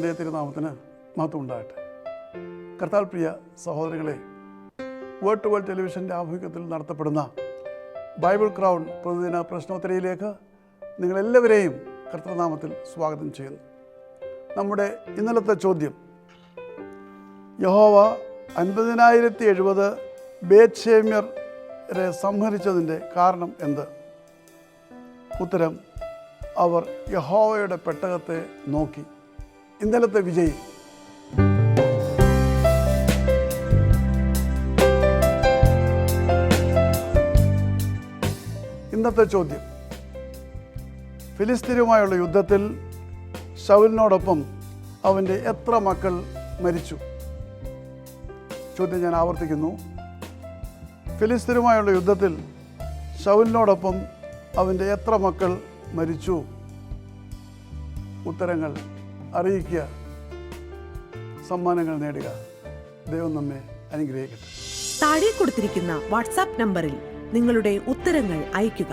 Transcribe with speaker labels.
Speaker 1: ദൈവത്തിൻ്റെ തിരുനാമത്തിന് മഹത്വം ഉണ്ടാകട്ടെ. കർത്താൽ പ്രിയ സഹോദരങ്ങളെ, വേർഡ് ടു വേൾഡ് ടെലിവിഷൻ്റെ ആഭിമുഖ്യത്തിൽ നടത്തപ്പെടുന്ന ബൈബിൾ ക്രൗൺ പ്രതിദിന പ്രശ്നോത്തരിയിലേക്ക് നിങ്ങളെല്ലാവരെയും കർത്തൃനാമത്തിൽ സ്വാഗതം ചെയ്യുന്നു. നമ്മുടെ ഇന്നലത്തെ ചോദ്യം, യഹോവ 50,070 ബേത്ത്ശേമ്യരെ സംഹരിച്ചതിൻ്റെ കാരണം എന്ത്? ഉത്തരം, അവർ യഹോവയുടെ പെട്ടകത്തെ നോക്കി. ഇന്നലത്തെ വിജയി. ഇന്നത്തെ ചോദ്യം, ഫിലിസ്തീനുമായുള്ള യുദ്ധത്തിൽ ശൗലിനോടൊപ്പം അവൻ്റെ എത്ര മക്കൾ മരിച്ചു? ചോദ്യം ഞാൻ ആവർത്തിക്കുന്നു. ഫിലിസ്തീനുമായുള്ള യുദ്ധത്തിൽ ശൗലിനോടൊപ്പം അവൻ്റെ എത്ര മക്കൾ മരിച്ചു? ഉത്തരങ്ങൾ അറിയിക്കുക, സമ്മാനങ്ങൾ നേടുക. ദൈവം നമ്മെ അനുഗ്രഹിക്കട്ടെ.
Speaker 2: താഴെ കൊടുത്തിരിക്കുന്ന വാട്സാപ്പ് നമ്പറിൽ നിങ്ങളുടെ ഉത്തരങ്ങൾ അയയ്ക്കുക.